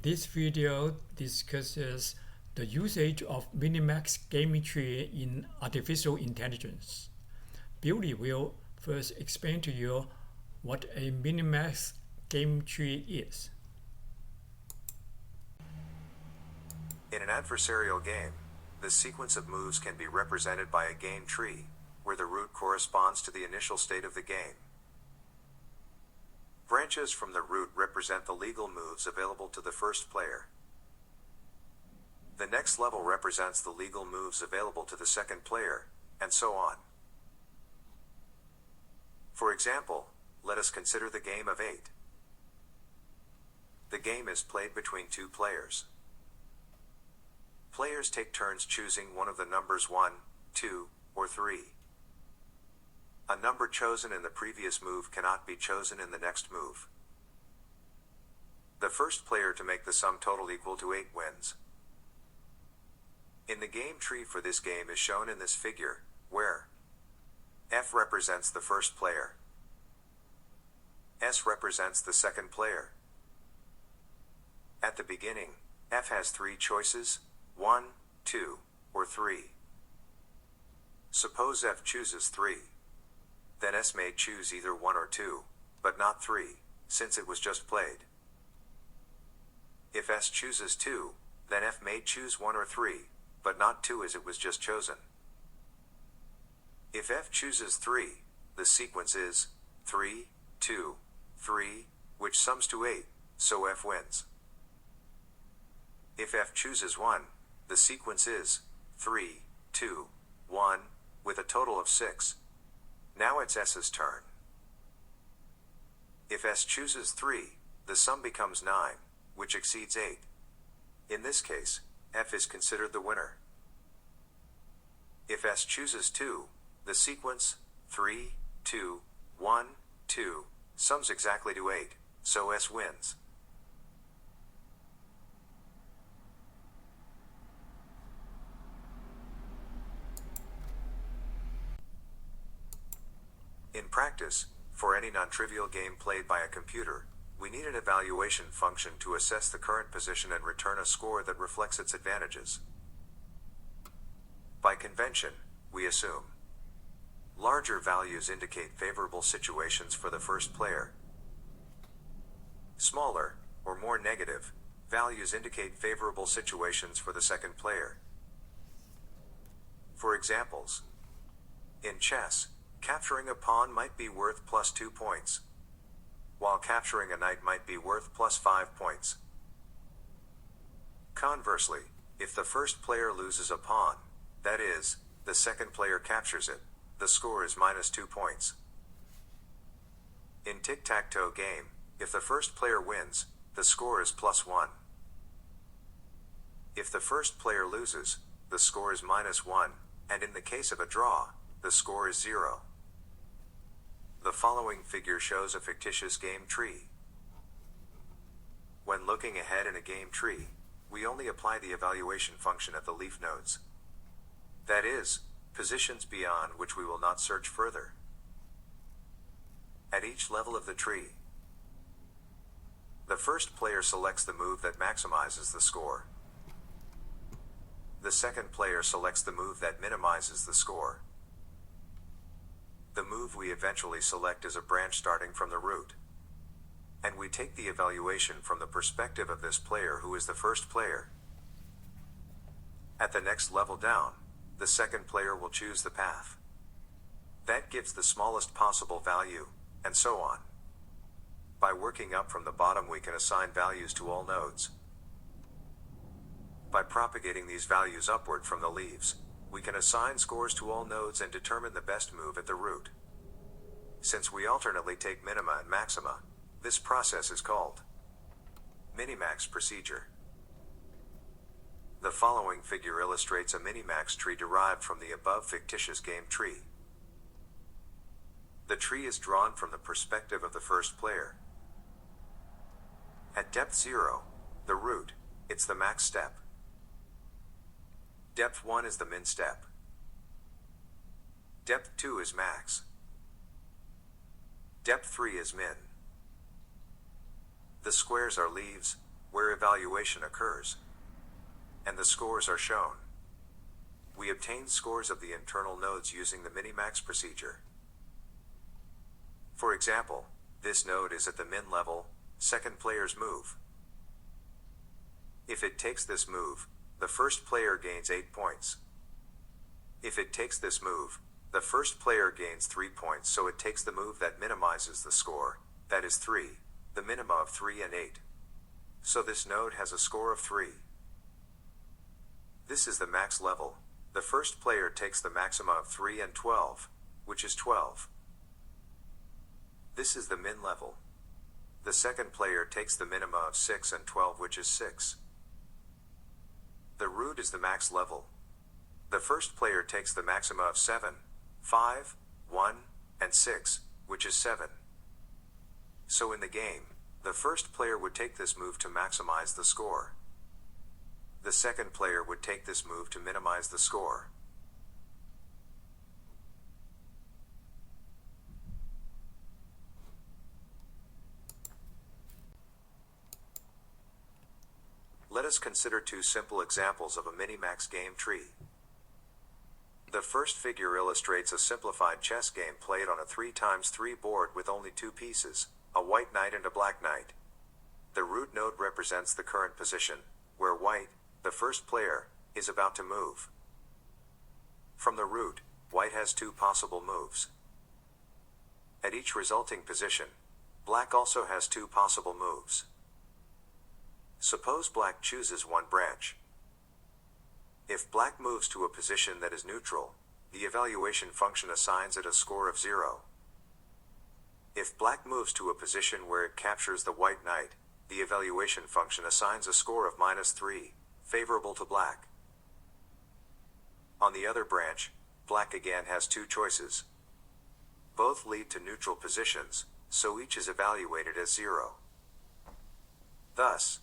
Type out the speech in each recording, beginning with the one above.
This video discusses the usage of Minimax game tree in artificial intelligence. Billy will first explain to you what a Minimax game tree is. In an adversarial game, the sequence of moves can be represented by a game tree, where the root corresponds to the initial state of the game. Branches from the root represent the legal moves available to the first player. The next level represents the legal moves available to the second player, and so on. For example, let us consider the game of 8. The game is played between two players. Players take turns choosing one of the numbers 1, 2, or 3. A number chosen in the previous move cannot be chosen in the next move. The first player to make the sum total equal to 8 wins. In the game tree for this game is shown in this figure, where F represents the first player, S represents the second player. At the beginning, F has 3 choices, 1, 2, or 3. Suppose F chooses 3. Then S may choose either 1 or 2, but not 3, since it was just played. If S chooses 2, then F may choose 1 or 3, but not 2 as it was just chosen. If F chooses 3, the sequence is 3, 2, 3, which sums to 8, so F wins. If F chooses 1, the sequence is 3, 2, 1, with a total of 6. Now it's S's turn. If S chooses 3, the sum becomes 9, which exceeds 8. In this case, F is considered the winner. If S chooses 2, the sequence 3, 2, 1, 2 sums exactly to 8, so S wins. In practice, for any non-trivial game played by a computer, we need an evaluation function to assess the current position and return a score that reflects its advantages. By convention, we assume larger values indicate favorable situations for the first player. Smaller, or more negative, values indicate favorable situations for the second player. For examples, in chess, capturing a pawn might be worth plus 2 points, while capturing a knight might be worth plus 5 points. Conversely, if the first player loses a pawn, that is, the second player captures it, the score is minus 2 points. In tic-tac-toe game, if the first player wins, the score is plus 1. If the first player loses, the score is minus 1, and in the case of a draw, the score is 0. The following figure shows a fictitious game tree. When looking ahead in a game tree, we only apply the evaluation function at the leaf nodes. That is, positions beyond which we will not search further. At each level of the tree, the first player selects the move that maximizes the score. The second player selects the move that minimizes the score. The move we eventually select is a branch starting from the root. And we take the evaluation from the perspective of this player who is the first player. At the next level down, the second player will choose the path. That gives the smallest possible value, and so on. By working up from the bottom we can assign values to all nodes. By propagating these values upward from the leaves, we can assign scores to all nodes and determine the best move at the root. Since we alternately take minima and maxima, this process is called Minimax procedure. The following figure illustrates a Minimax tree derived from the above fictitious game tree. The tree is drawn from the perspective of the first player. At depth 0, the root, it's the max step. Depth 1 is the min step. Depth 2 is max. Depth 3 is min. The squares are leaves, where evaluation occurs, and the scores are shown. We obtain scores of the internal nodes using the Minimax procedure. For example, this node is at the min level, second player's move. If it takes this move, the first player gains 8 points. If it takes this move, the first player gains 3 points, so it takes the move that minimizes the score, that is 3, the minima of 3 and 8. So this node has a score of 3. This is the max level. The first player takes the maxima of 3 and 12, which is 12. This is the min level. The second player takes the minima of 6 and 12, which is 6. The root is the max level. The first player takes the maxima of 7, 5, 1, and 6, which is 7. So in the game, the first player would take this move to maximize the score. The second player would take this move to minimize the score. Let us consider two simple examples of a Minimax game tree. The first figure illustrates a simplified chess game played on a 3x3 board with only two pieces, a white knight and a black knight. The root node represents the current position, where white, the first player, is about to move. From the root, white has two possible moves. At each resulting position, black also has two possible moves. Suppose black chooses one branch. If black moves to a position that is neutral, the evaluation function assigns it a score of 0. If black moves to a position where it captures the white knight, the evaluation function assigns a score of -3, favorable to black. On the other branch, black again has two choices. Both lead to neutral positions, so each is evaluated as 0. Thus,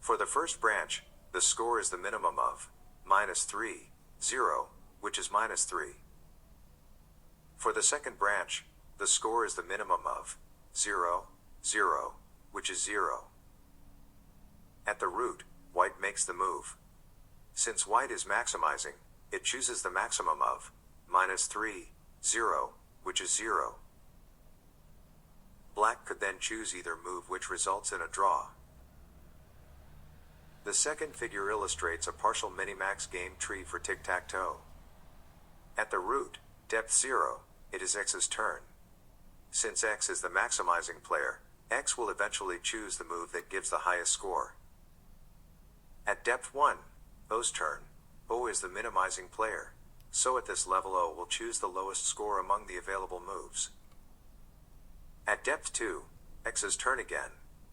for the first branch, the score is the minimum of -3, 0, which is -3. For the second branch, the score is the minimum of 0, 0, which is 0. At the root, white makes the move. Since white is maximizing, it chooses the maximum of -3, 0, which is 0. Black could then choose either move, which results in a draw. The second figure illustrates a partial Minimax game tree for tic-tac-toe. At the root, depth 0, it is X's turn. Since X is the maximizing player, X will eventually choose the move that gives the highest score. At depth 1, O's turn. O is the minimizing player, so at this level O will choose the lowest score among the available moves. At depth 2, X's turn again.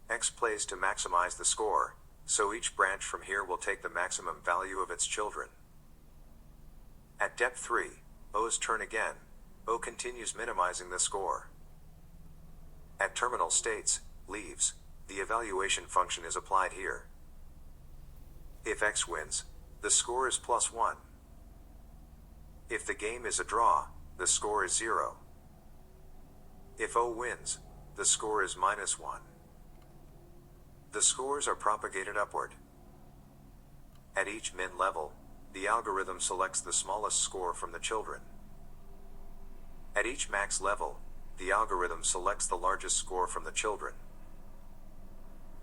X plays to maximize the score, so each branch from here will take the maximum value of its children. At depth 3, O's turn again. O continues minimizing the score. At terminal states, leaves, the evaluation function is applied here. If X wins, the score is +1. If the game is a draw, the score is 0. If O wins, the score is -1. The scores are propagated upward. At each min level, the algorithm selects the smallest score from the children. At each max level, the algorithm selects the largest score from the children.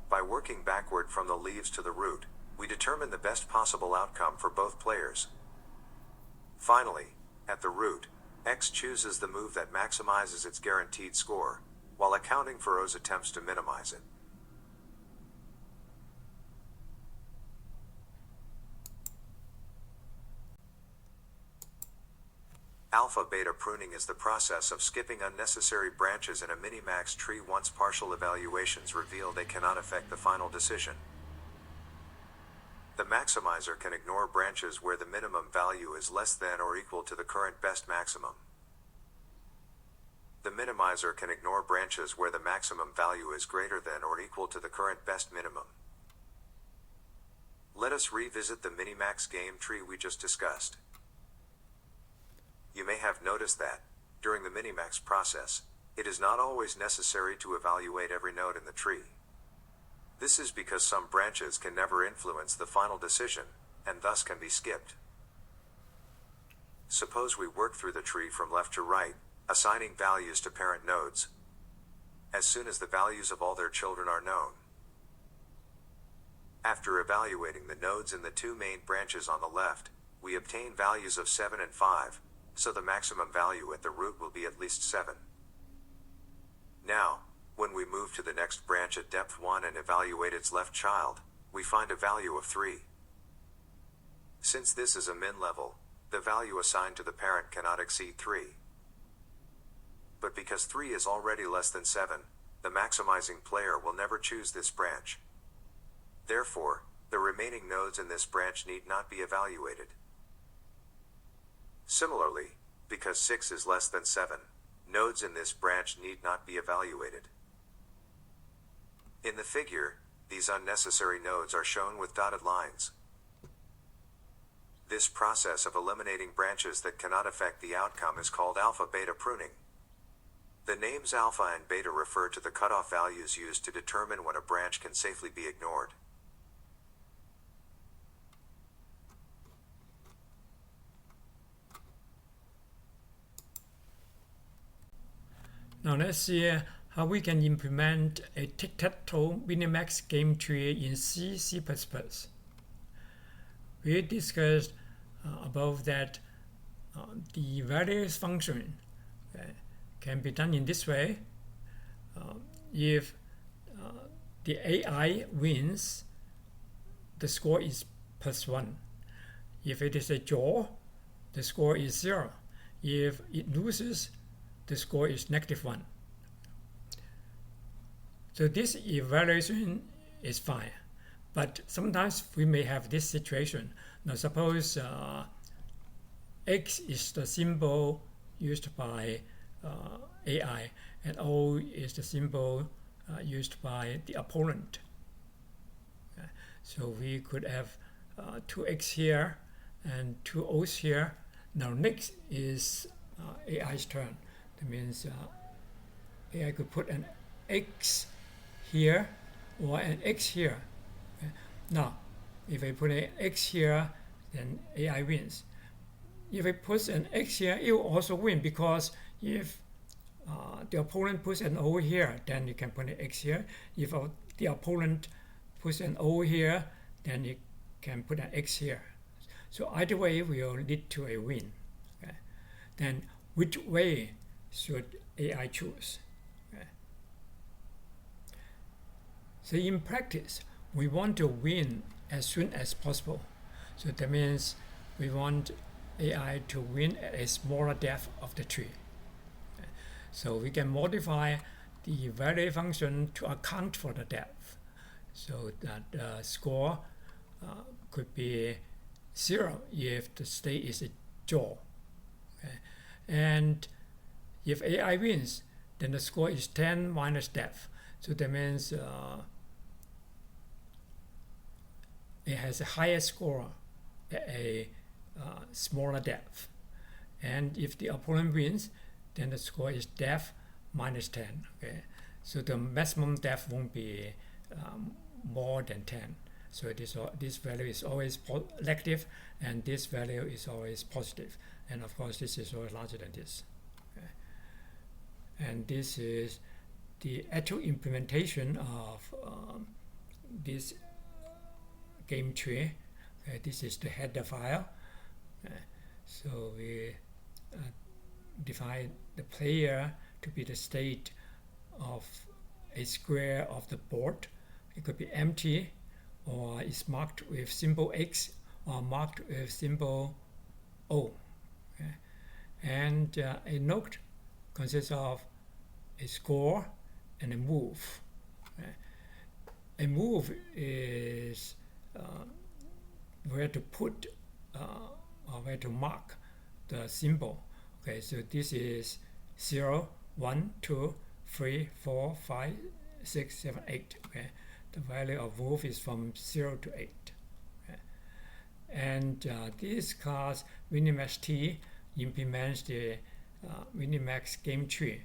By working backward from the leaves to the root, we determine the best possible outcome for both players. Finally, at the root, X chooses the move that maximizes its guaranteed score, while accounting for O's attempts to minimize it. Alpha-beta pruning is the process of skipping unnecessary branches in a Minimax tree once partial evaluations reveal they cannot affect the final decision. The maximizer can ignore branches where the minimum value is less than or equal to the current best maximum. The minimizer can ignore branches where the maximum value is greater than or equal to the current best minimum. Let us revisit the Minimax game tree we just discussed. You may have noticed that, during the Minimax process, it is not always necessary to evaluate every node in the tree. This is because some branches can never influence the final decision, and thus can be skipped. Suppose we work through the tree from left to right, assigning values to parent nodes, as soon as the values of all their children are known. After evaluating the nodes in the two main branches on the left, we obtain values of 7 and 5, so the maximum value at the root will be at least 7. Now, when we move to the next branch at depth 1 and evaluate its left child, we find a value of 3. Since this is a min level, the value assigned to the parent cannot exceed 3. But because 3 is already less than 7, the maximizing player will never choose this branch. Therefore, the remaining nodes in this branch need not be evaluated. Similarly, because 6 is less than 7, nodes in this branch need not be evaluated. In the figure, these unnecessary nodes are shown with dotted lines. This process of eliminating branches that cannot affect the outcome is called alpha-beta pruning. The names alpha and beta refer to the cutoff values used to determine when a branch can safely be ignored. Now let's see how we can implement a tic-tac-toe Minimax game tree in C, C++. We discussed above that the various function can be done in this way. If the AI wins, the score is +1. If it is a draw, the score is 0. If it loses, the score is -1. So this evaluation is fine, but sometimes we may have this situation. Now suppose X is the symbol used by AI, and O is the symbol used by the opponent. So we could have 2X here and 2 O's here. Now next is AI's turn. That means AI could put an X here or an X here. Okay. Now, if I put an X here, then AI wins. If I put an X here, it will also win, because if the opponent puts an O here, then you can put an X here. If the opponent puts an O here, then you can put an X here. So either way will lead to a win. Okay. Then which way should AI choose? Okay. So in practice, we want to win as soon as possible. So that means we want AI to win at a smaller depth of the tree. Okay. So we can modify the value function to account for the depth, so that the score could be 0 if the state is a draw. Okay. And if AI wins, then the score is 10 minus depth. So that means it has a higher score at a smaller depth. And if the opponent wins, then the score is depth minus 10. Okay? So the maximum depth won't be more than 10. So this value is always negative, and this value is always positive. And of course, this is always larger than this. Okay? And this is the actual implementation of this game tree. Okay? This is the header file. So we define the player to be the state of a square of the board. It could be empty, or it's marked with symbol X, or marked with symbol O. Okay? And a node consists of a score and a move. Okay? A move is where to put or where to mark the symbol. Okay, so this is 0, 1, 2, 3, 4, 5, 6, 7, 8. Okay, the value of move is from 0 to 8. Okay. And this class Minimax T implements the Minimax game tree,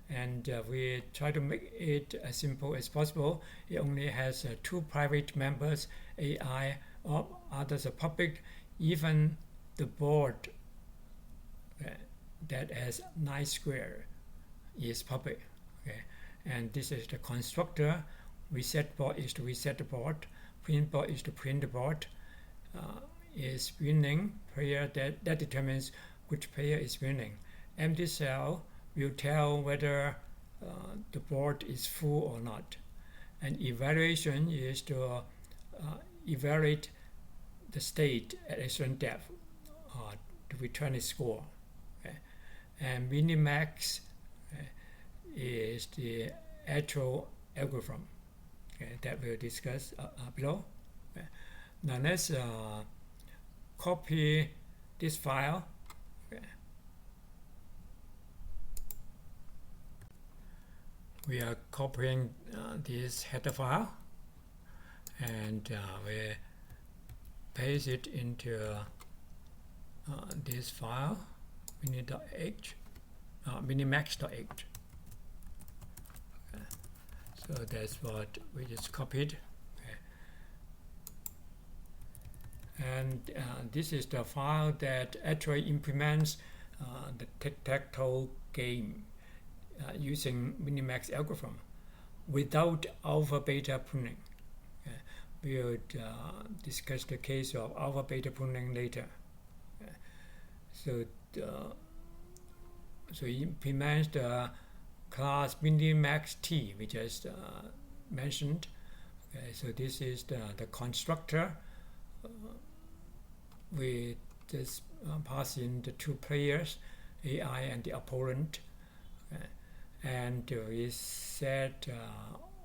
and we try to make it as simple as possible. It only has two private members, AI, or others are public. Even the board that has 9 square is public. Okay, and this is the constructor. Reset board is to reset the board. Print board is to print the board. Is winning player that determines which player is winning. Empty cell will tell whether the board is full or not. And evaluation is to evaluate the state at a certain depth to return a score. Okay. And Minimax is the actual algorithm that we'll discuss below. Okay. Now let's copy this file. Okay. We are copying this header file, and we paste it into this file, mini.h, minimax.h. Okay. So that's what we just copied. And this is the file that actually implements the tic-tac-toe game using Minimax algorithm without alpha-beta pruning. We'll discuss the case of alpha-beta pruning later. So it implements the class Minimax T, we just mentioned. Okay, so this is the constructor. We just pass in the two players, AI and the opponent, and we set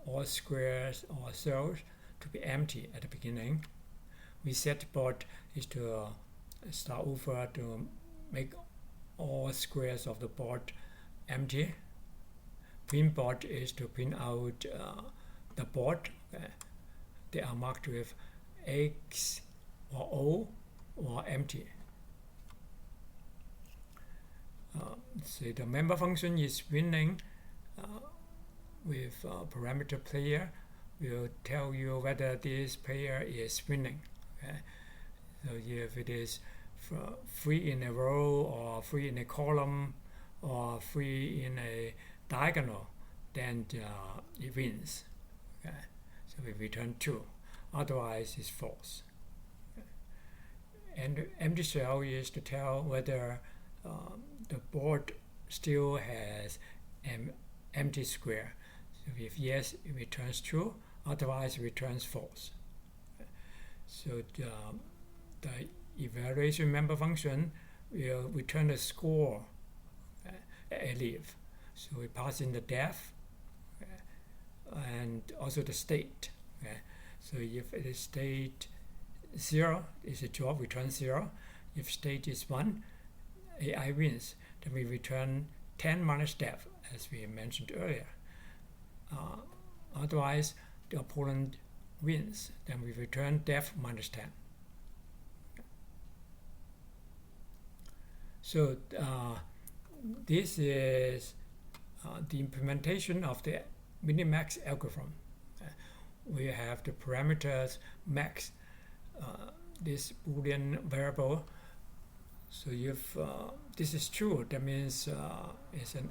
all squares or cells to be empty at the beginning. Reset board is to start over to make all squares of the board empty. Print board is to print out the board. They are marked with X or O or empty. So the member function is winning with parameter player. Will tell you whether this player is winning. Okay? So if it is 3 in a row or 3 in a column or 3 in a diagonal, then it wins. Okay? So we return 2. Otherwise, it's false. And empty cell is to tell whether the board still has an empty square. So if yes, it returns true. Otherwise, it returns false. So the evaluation member function will return the score at a leaf. So we pass in the depth and also the state. So if it is state 0 is a job, return 0. If state is 1, AI wins. Then we return 10 minus depth, as we mentioned earlier. Otherwise, the opponent wins. Then we return depth minus 10. So this is the implementation of the Minimax algorithm. We have the parameters max, this Boolean variable. So if this is true, that means it's a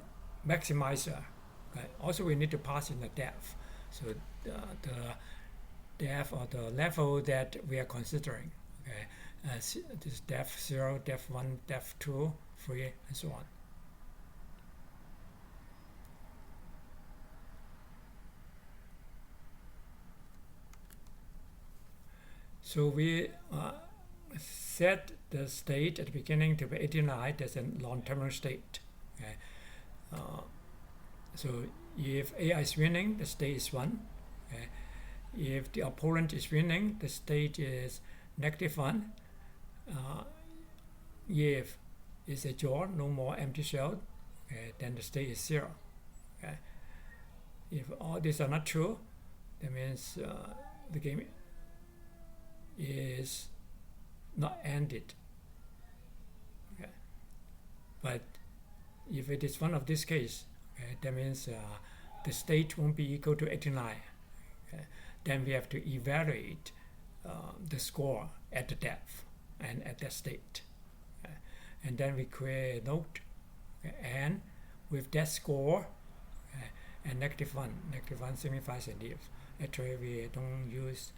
maximizer. Okay? Also, we need to pass in the depth. So the depth or the level that we are considering. Okay? This depth 0, depth 1, depth 2, 3, and so on. So we set the state at the beginning to be 89. That's a non-terminal state. Okay? So if AI is winning, the state is 1. Okay? If the opponent is winning, the state is -1. If it's a draw, no more empty shell, okay, then the state is 0. Okay? If all these are not true, that means the game is not ended. Okay? But if it is one of this case, Okay? That means the state won't be equal to 89. Okay? Then we have to evaluate the score at the depth and at that state. Okay? And then we create a node, okay? And with that score, okay? And -1 signifies a leaf. Actually, we don't use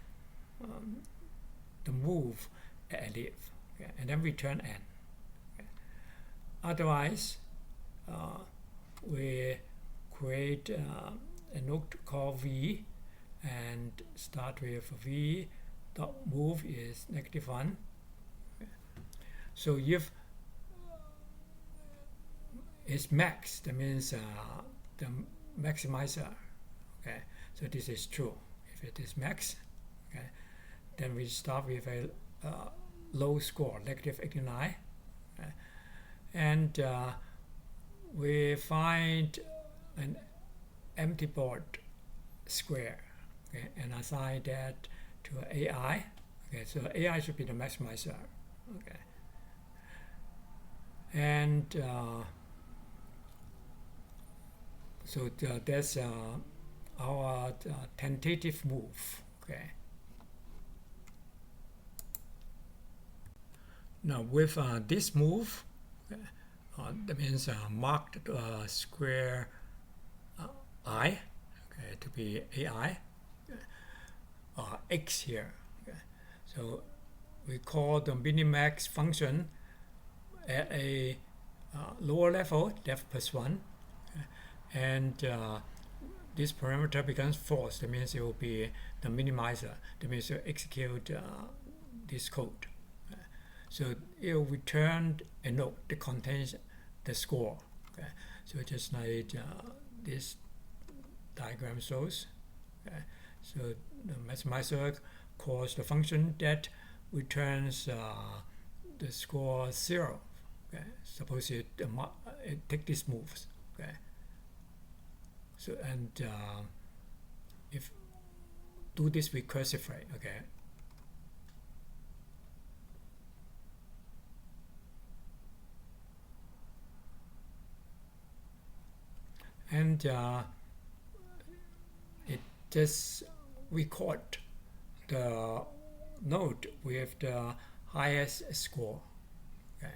the move a leaf, okay? And then return n. Okay? Otherwise, we create a node called v and start with v dot move is -1. Okay? So if it's max, that means the maximizer. Okay, so this is true. If it is max, okay, then we start with a low score, -89, okay? And we find an empty board square, okay, and assign that to AI. Okay, so AI should be the maximizer. Okay, and so that's our tentative move. Okay. Now with this move, okay, that means marked square I, okay, to be AI, X here. Okay. So we call the Minimax function at a lower level, depth +1, okay, and this parameter becomes false. That means it will be the minimizer. That means you execute this code. So it will return a node that contains the score. Okay? So just like this diagram shows. Okay? So the maximizer calls the function that returns the score 0. Okay? Suppose it take these moves. Okay? So and if do this recursively, okay. And it just record the node with the highest score. Okay.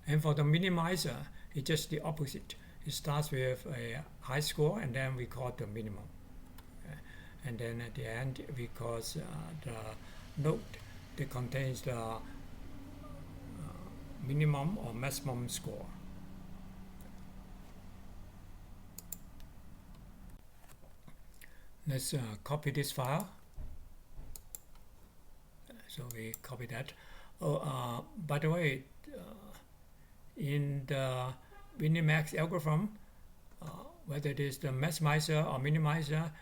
And for the minimizer, it's just the opposite. It starts with a high score and then we call the minimum. Okay. And then at the end, we call the node that contains the minimum or maximum score. Let's copy this file. So we copy that. Oh, by the way, in the Minimax algorithm, whether it is the maximizer or minimizer,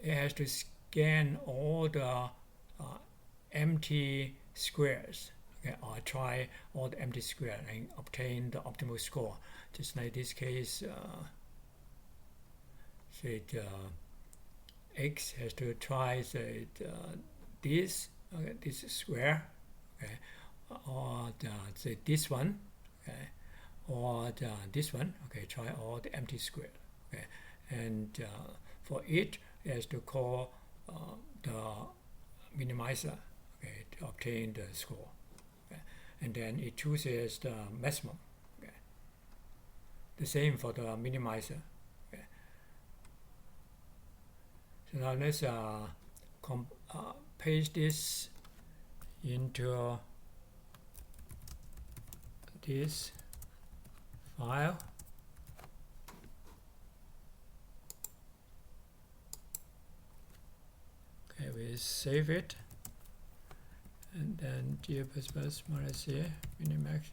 it has to scan all the empty squares, okay, or try all the empty squares and obtain the optimal score. Just like this case, say X has to try say this square, okay, or say this one, okay, or this one, okay, try all the empty square, okay, and for it has to call the minimizer, okay, to obtain the score, okay, and then it chooses the maximum, okay. The same for the minimizer. So now let's paste this into this file. Okay, we save it, and then -c Minimax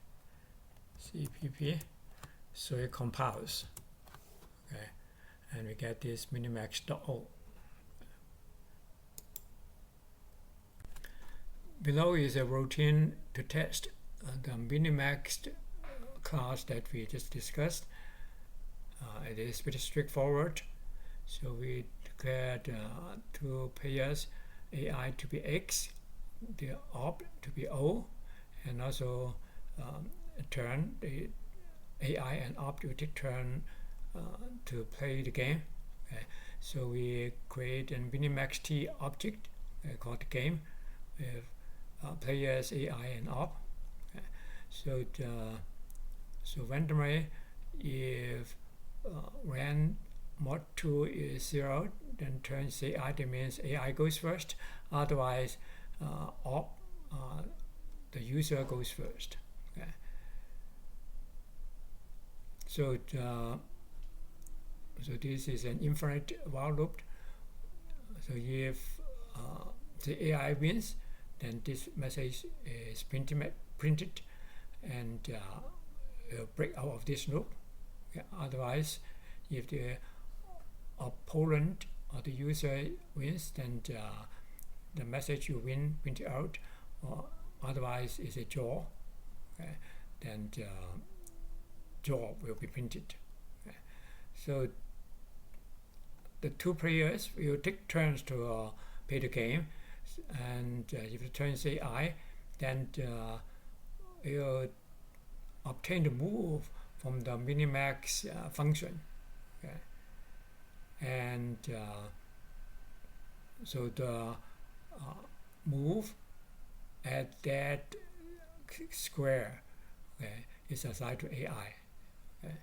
cpp, so it compiles. Okay, and we get this minimax.o. Below is a routine to test the Minimax class that we just discussed. It is pretty straightforward. So we declared two pairs, AI to be X, the op to be O, and also turn the AI and opt will take turn to play the game. So we create a Minimax T object called game with players, AI, and op. So randomly, if ran mod 2 is 0, then turns AI, that means AI goes first. Otherwise, op, the user goes first. Okay. So this is an infinite while loop. So if the AI wins, then this message is printed and will break out of this loop. Okay. Otherwise, if the opponent or the user wins, then the message you win printed out, or otherwise is a draw. Okay. Then draw will be printed. Okay. So the two players will take turns to play the game, and if the turn say I, then will obtain the move from the Minimax function. Okay. And so the move at that square, okay, is assigned to AI. Okay.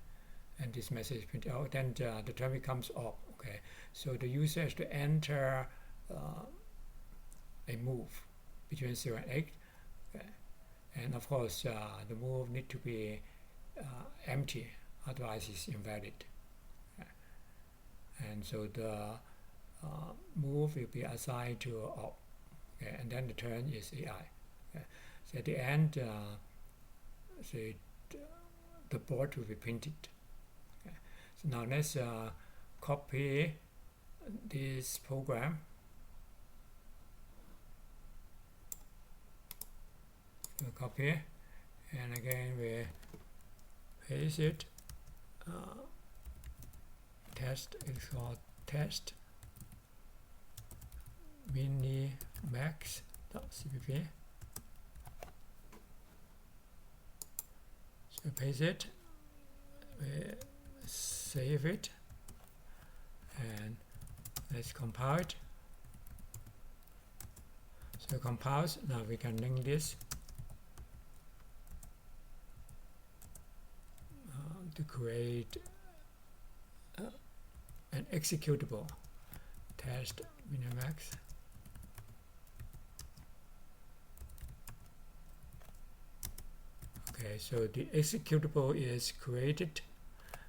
And this message is printed out, then the term becomes op. Okay. So the user has to enter a move between 0 and 8. Okay. And of course, the move need to be empty, otherwise it's invalid. Okay. And so the move will be assigned to op. Okay. And then the turn is AI. Okay. So at the end, the board will be printed. Okay. So now let's copy this program. So copy, and again we paste it. Test is called test minimax.cpp. So paste it, we save it, and let's compile it. So compiles, now we can link this to create an executable test Minimax. Okay, so the executable is created.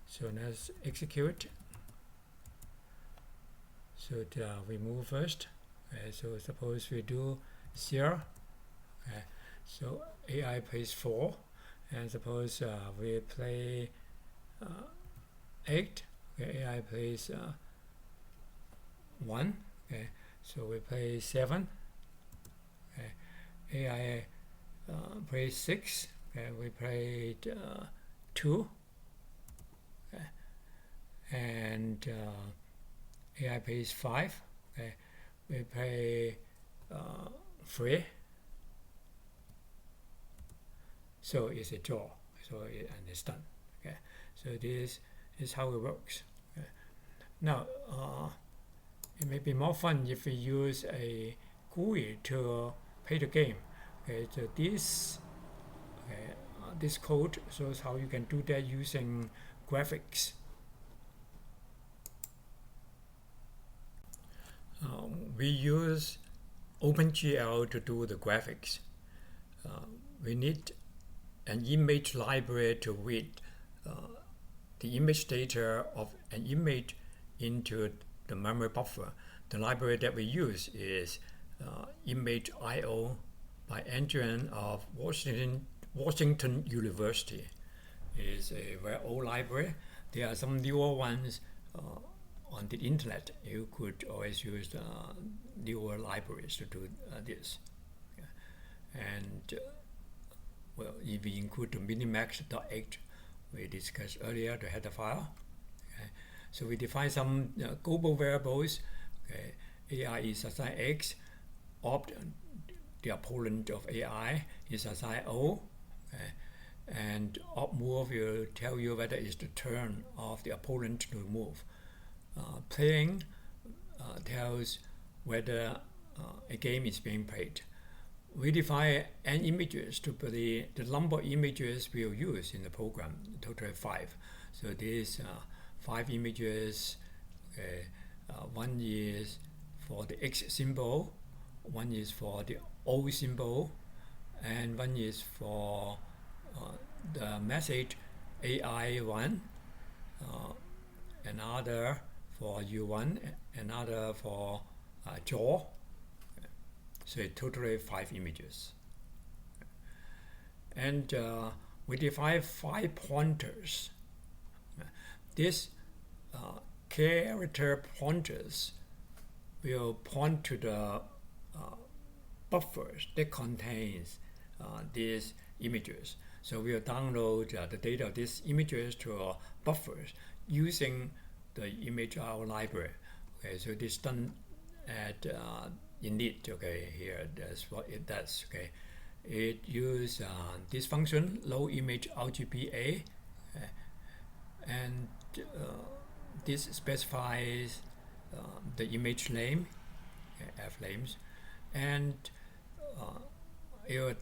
So let's execute. So we move first. Okay, so suppose we do 0. Okay, so AI plays 4, and suppose we play 8. Okay, AI plays 1. Okay, so we play 7. Okay, AI plays 6. Okay, we played 2. Okay, and AI plays 5. Okay, we play 3. So it's a draw. So and it's done. Okay, so this is how it works. Okay. Now it may be more fun if we use a GUI to play the game. Okay, so this this code shows how you can do that using graphics. We use OpenGL to do the graphics. We need an image library to read the image data of an image into the memory buffer. The library that we use is Image.io by Adrian of Washington University. It is a very old library. There are some newer ones on the internet. You could always use newer libraries to do this. Okay. And well, if we include the minimax.h we discussed earlier, the header file. Okay. So we define some global variables. Okay. AI is assigned X, opt, the opponent of AI, is assigned O. Okay. and up move will tell you whether it's the turn of the opponent to move. Playing tells whether a game is being played. We define n images to be the number of images we'll use in the program, total 5. So these 5 images, one is for the X symbol, one is for the O symbol, and one is for the message AI1, another for U1, another for jaw. So totally 5 images. And we define 5 pointers. These character pointers will point to the buffers that contains these images. So we'll download the data of these images to buffers using the ImageR library. Okay, so this done at init. Okay, here that's what it does. Okay, it uses this function load image RGBA, and this specifies the image name, f names, and it will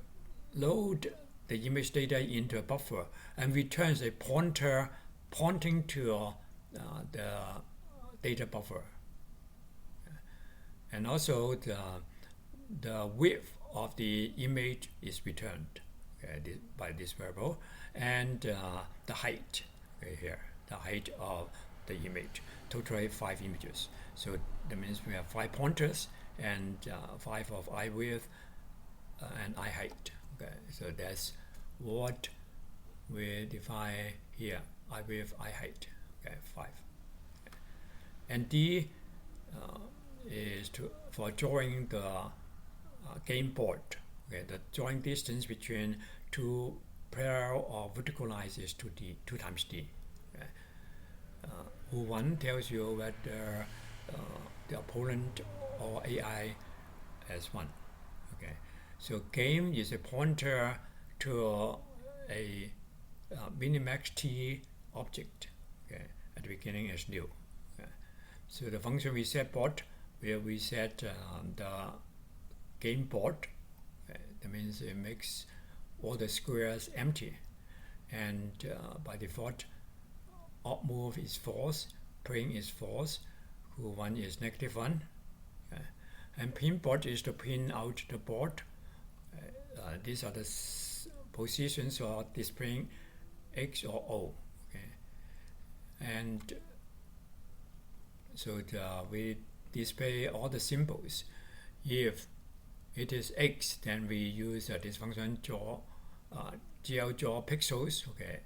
load the image data into a buffer and returns a pointer pointing to the data buffer. And also the width of the image is returned by this variable, and the height here, the height of the image, totally 5 images. So that means we have 5 pointers and 5 of eye width and eye height. Okay, so that's what we define here, eye width, eye height. Okay, 5. And D is for drawing the game board. Okay, the drawing distance between 2 parallel or vertical lines is 2 times D. Okay. Who1 tells you whether the opponent or AI has won. Okay, so game is a pointer to a Minimax T object. Okay, at the beginning as new. Okay. So the function reset board, where we set the game board. Okay. That means it makes all the squares empty, and by default up move is false, pring is false, who1 is -1, okay. And pin board is to pin out the board. These are the positions for displaying X or O. Okay. And so we display all the symbols. If it is X, then we use this function draw GL draw pixels. Okay,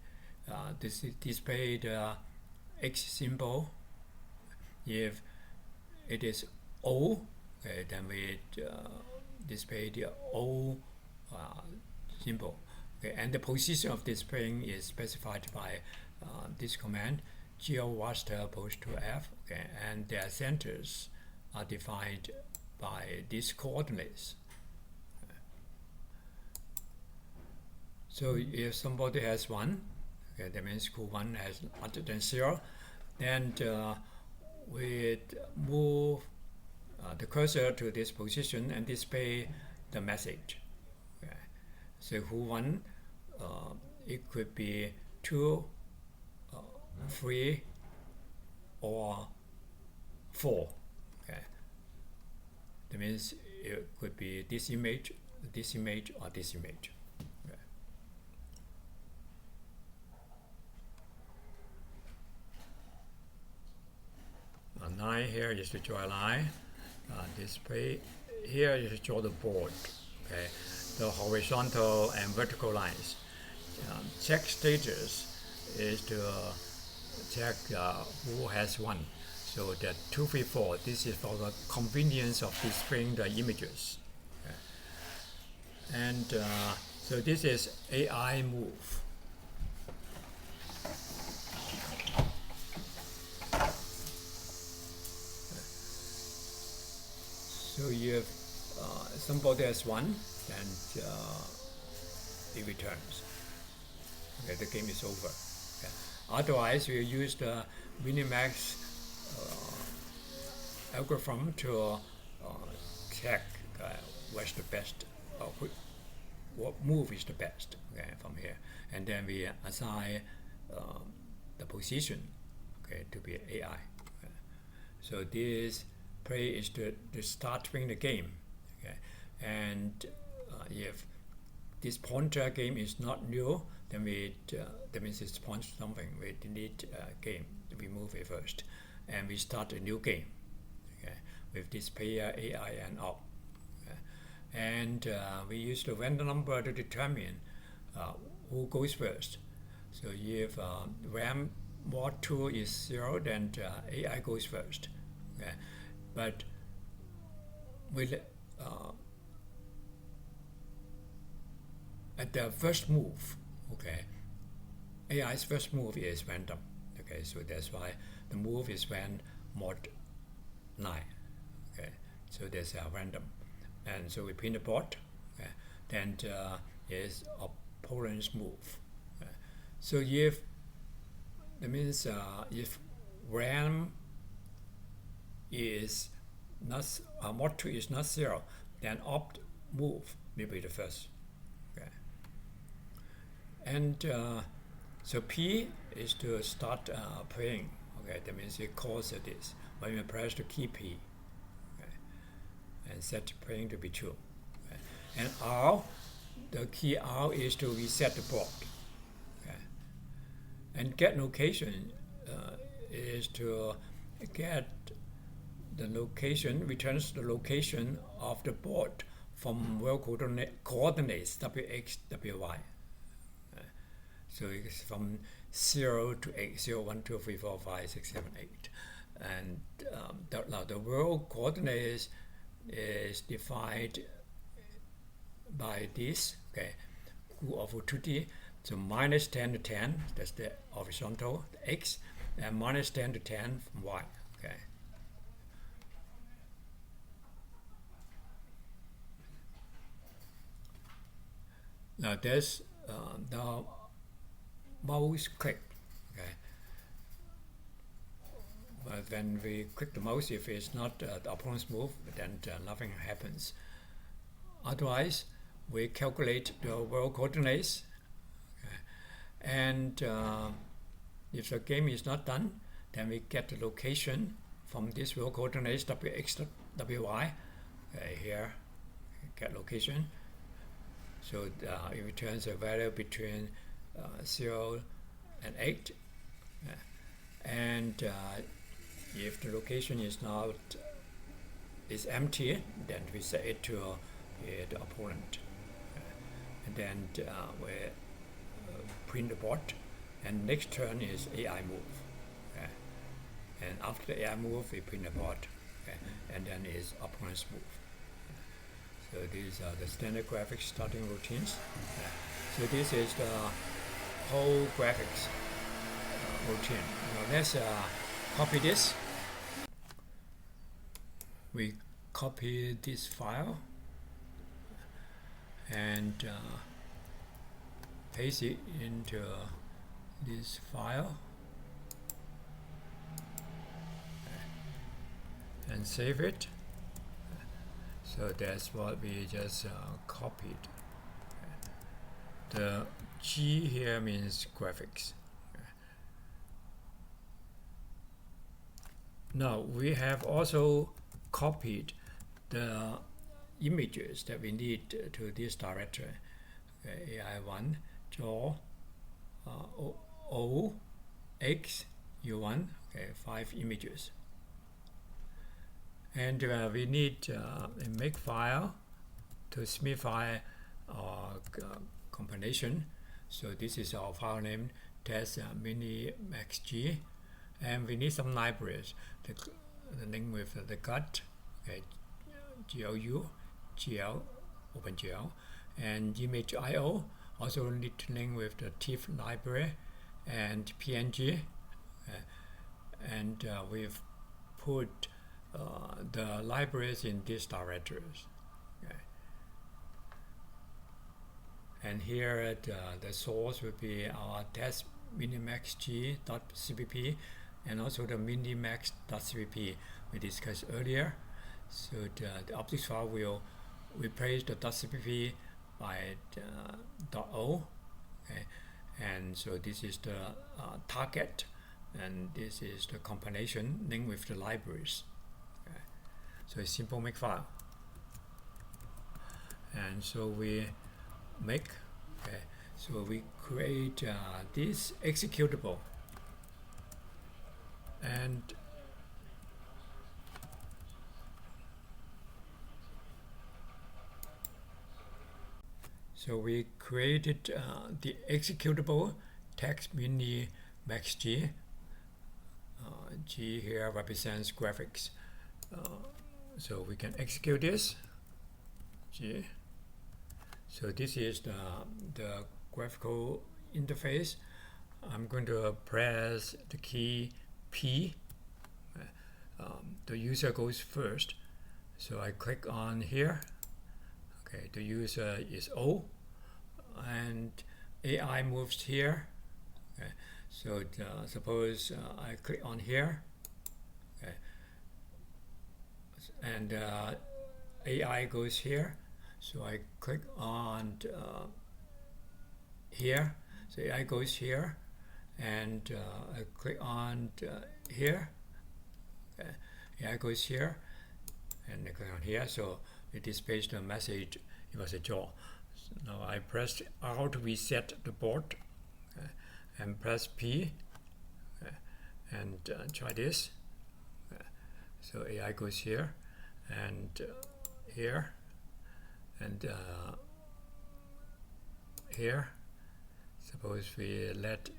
this display the X symbol. If it is O, okay, then we display the O symbol. Okay, and the position of displaying is specified by this command GL raster opposed to F. Okay, and their centers are defined by these coordinates. So if somebody has 1, okay, that means who1 has other than 0, then we move the cursor to this position and display the message. Okay. So who1, it could be 2, 3, or 4. Okay. That means it could be this image, or this image. Okay. Now 9 here is to draw a line. Display here is to draw the board. Okay, the horizontal and vertical lines. Check status is to check who has won. So the 2, 3, 4. This is for the convenience of displaying the images. Okay. And so this is AI move. So if somebody has 1, then it returns. okay, the game is over. Okay. Otherwise, we use the Minimax algorithm to check what's the best, what move is the best, okay, from here, and then we assign the position, okay, to be AI. Okay. So this play is to start playing the game, okay, and if this pointer game is not new, then that means it's point something. We delete game, we move it first, and we start a new game, okay, with this player AI and up. Okay. And we use the random number to determine who goes first. So if RAM mod 2 is 0, then AI goes first. Okay. But with at the first move, okay, AI's first move is random. Okay, so that's why the move is when mod 9. Okay, so there's a random, and so we print the board. Okay, then is opponent's move. Okay. So if that means if RAM is not mod 2 is not 0, then opt move will be the first. Okay. And so P is to start playing. Okay, that means it calls this when you press the key P, okay, and set playing to be true. Okay. And R, the key R is to reset the board. Okay. And get location is to get the location, returns the location of the board from world coordinates wx, wy. So it's from 0 to 8, 0, 1, 2, 3, 4, 5, 6, 7, 8. And now the world coordinates is defined by this, okay, of 2D. So minus 10 to 10, that's the horizontal, the x, and minus 10 to 10 from y, okay. Now there's the mouse click, okay. But when we click the mouse, if it's not the opponent's move, then nothing happens. Otherwise, we calculate the world coordinates, okay. And if the game is not done, then we get the location from this world coordinates wx, wy, okay, here, get location. So it returns a value between 0 and 8. And if the location is not empty, then we set it to the opponent. And then we print the board. And next turn is AI move. And after the AI move, we print the board. And then is opponent's move. So these are the standard graphics starting routines. So this is the whole graphics routine. Now let's copy this. We copy this file and paste it into this file and save it. So that's what we just copied. The G here means graphics. Now we have also copied the images that we need to this directory. Okay, AI1, draw, O, X, U1, okay, 5 images. And we need a make file to specify our combination. So this is our file name, test Minimax G. And we need some libraries. The link with the gut, okay, GLU, GL, OpenGL, and image.io. Also need to link with the TIFF library and PNG. And we've put the libraries in these directories. Okay. And here the source will be our test minimaxg.cpp and also the minimax.cpp we discussed earlier. So the object file will replace the .cpp by .o. Okay? And so this is the target, and this is the compilation linked with the libraries. Okay? So it's simple makefile. And so we make, okay, so we create this executable, and so we created the executable text Minimax G. G here represents graphics. So we can execute this G. So this is the graphical interface. I'm going to press the key P. The user goes first. So I click on here. Okay, the user is O, and AI moves here. Okay, so suppose I click on here. Okay, and AI goes here. So I click on here, so AI goes here, and I click on here, okay. AI goes here, and I click on here, so it displays the message, it was a jaw. So now I press R to reset the board, okay, and press P, okay, and try this. Okay. So AI goes here, and here, and here. Suppose we let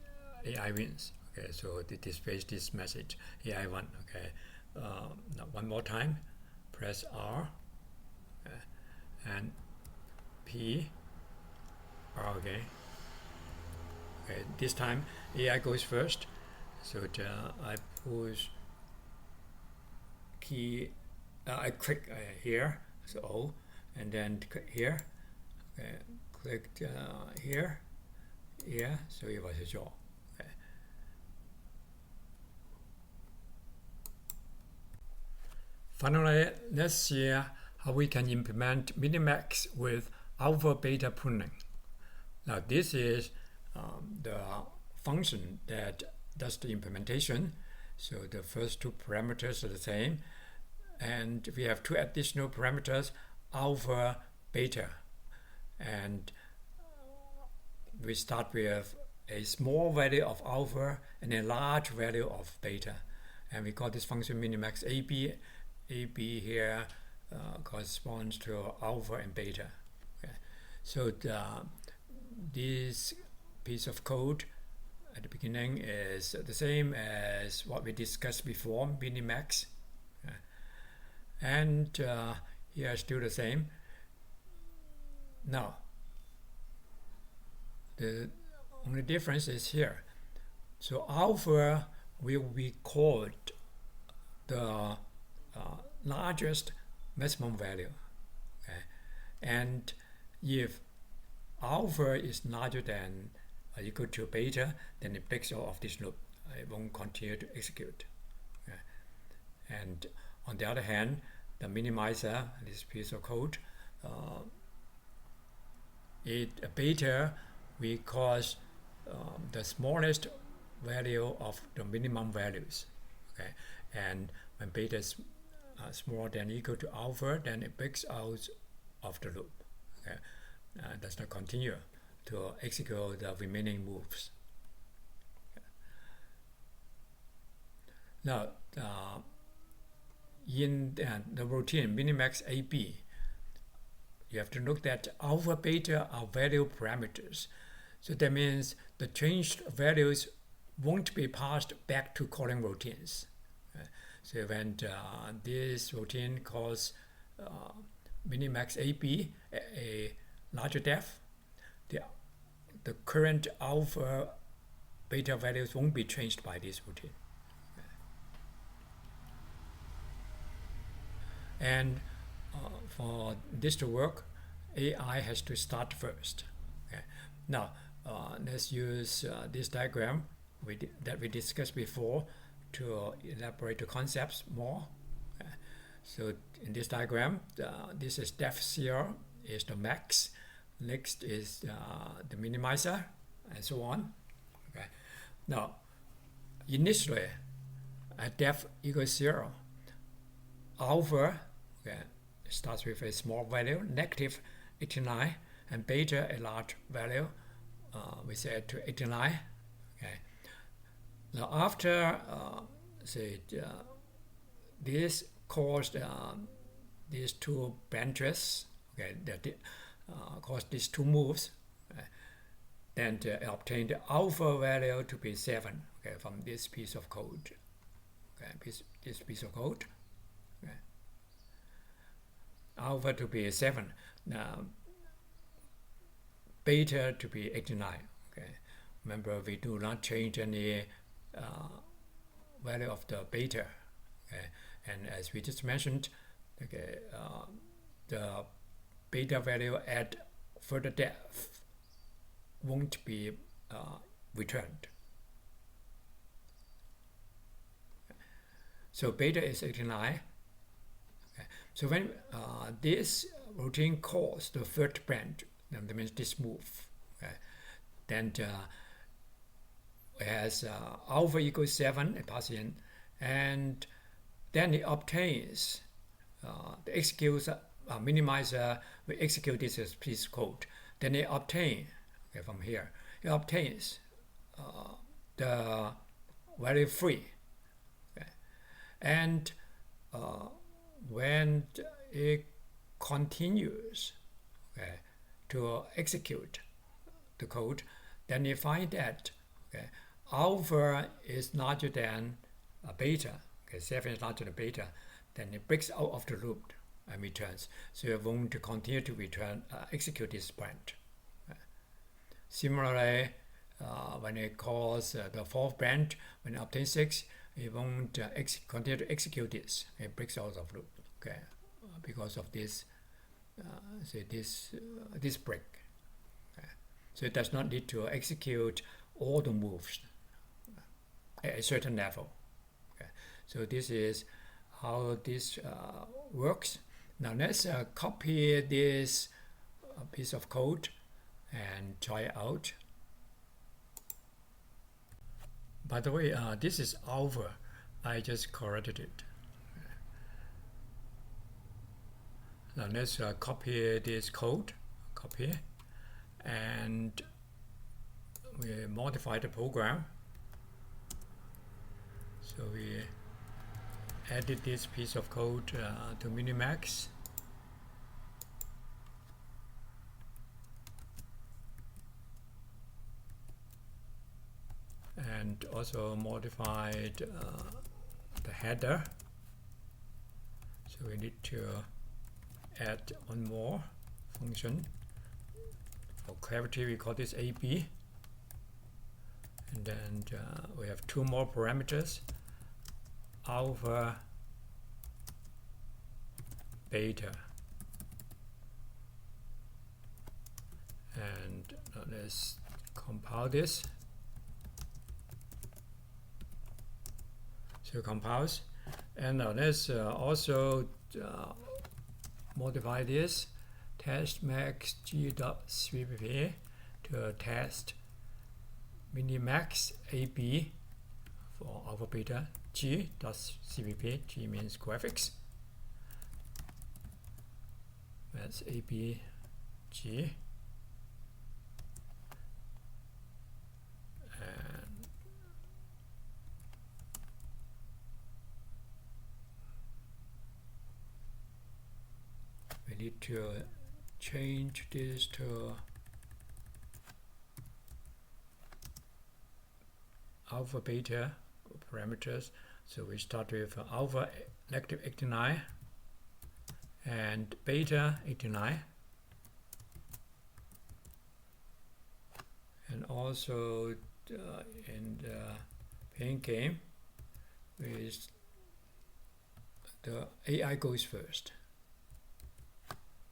AI wins. Okay, so it displays this message, AI won. Okay, now one more time, press R, okay, and P, R again. Okay, this time AI goes first. So I push key, I click here, so O, and then click here, okay, click here, so it was a jaw. Okay. Finally, let's see how we can implement Minimax with alpha beta pruning. Now this is the function that does the implementation. So the first two parameters are the same, and we have two additional parameters, alpha, beta, and we start with a small value of alpha and a large value of beta, and we call this function minimax AB. AB here corresponds to alpha and beta. Okay. So this piece of code at the beginning is the same as what we discussed before, Minimax. And here is still the same. Now, the only difference is here. So alpha will be called the largest maximum value. Okay? And if alpha is larger than or equal to beta, then it breaks out of this loop. It won't continue to execute. Okay? And on the other hand, the minimizer, this piece of code, beta we cause the smallest value of the minimum values. Okay? And when beta is smaller than or equal to alpha, then it breaks out of the loop. Okay? Does not continue to execute the remaining moves. Okay. Now, in the routine Minimax AB, you have to look that alpha, beta are value parameters. So that means the changed values won't be passed back to calling routines. So when this routine calls Minimax AB a larger depth, the current alpha beta values won't be changed by this routine. And for this to work, AI has to start first. Okay. Now let's use this diagram that we discussed before to elaborate the concepts more. Okay. So in this diagram, this is depth 0 is the max, next is the minimizer, and so on. Okay. Now initially at depth equals 0, alpha, okay, starts with a small value, negative 89, and beta a large value, we set to 89. Okay. Now after this caused these two branches, okay, that caused these two moves, then obtain the alpha value to be 7, okay, from this piece of code. Okay, this piece of code. Okay. Alpha to be 7. Now beta to be 89. Okay. Remember, we do not change any value of the beta. Okay. And as we just mentioned, okay, the beta value at further depth won't be returned. So beta is 89. Okay. So when this routine calls the third branch, that means this move, okay, then it has alpha equals 7, it passes in, and then it obtains the executes minimizer. We execute this as piece of code. Then it obtains, okay, from here, it obtains the value 3. Okay. And when it continues, okay, to execute the code, then you find that, okay, alpha is larger than beta. Okay, 7 is larger than beta. Then it breaks out of the loop and returns. So you're going to continue to return, execute this branch. Okay. Similarly, when it calls the fourth branch, when it obtains 6, it won't continue to execute this. It breaks out of loop. Okay, because of this. This break. Okay. So it does not need to execute all the moves at a certain level. Okay. So this is how this works. Now let's copy this piece of code and try it out. By the way, this is alpha. I just corrected it. Now let's copy this code, copy, and we modify the program. So we added this piece of code to Minimax. And also modified the header. So we need to add one more function. For clarity, we call this AB. And then we have two more parameters, alpha, beta. And let's compile this. So compiles. And let's also modify this test max g.cpp to test minimax ab for alpha beta g.cpp. G means graphics. That's ab g. Need to change this to alpha beta parameters. So we start with alpha negative 89 and beta 89, and also in the paint game with the AI goes first.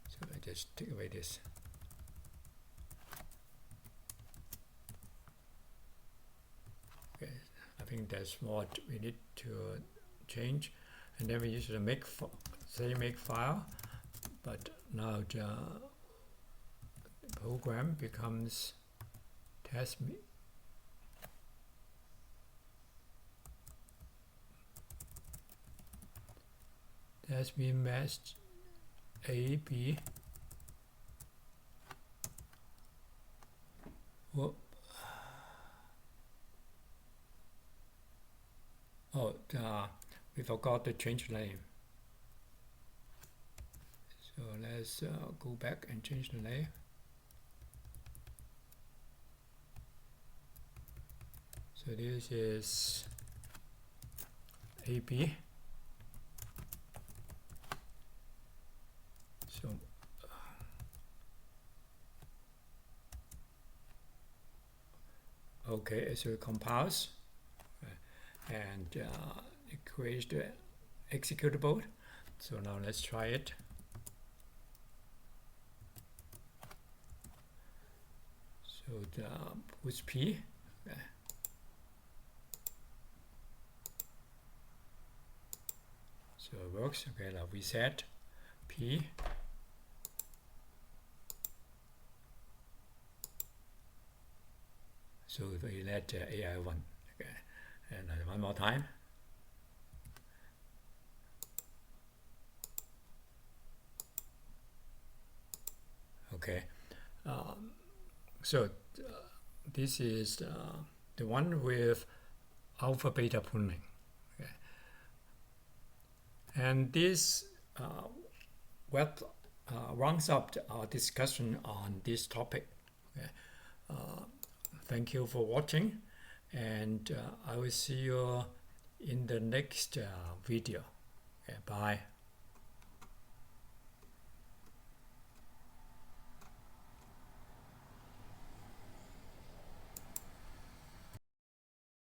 So I just take away this. think that's what we need to change. And then we use the make file, but now the program becomes test Minimax A B. Whoop. Oh, we forgot to change the name. So let's go back and change the name. So this is AB. So okay, so it compiles and it creates the executable. So now let's try it. So the push P. So it works. Okay, now we set P. So we let AI 1. Okay, and one more time. Okay, so this is the one with alpha beta pruning. Okay. And this rounds up our discussion on this topic. Okay. Thank you for watching, and I will see you in the next video. Okay, bye.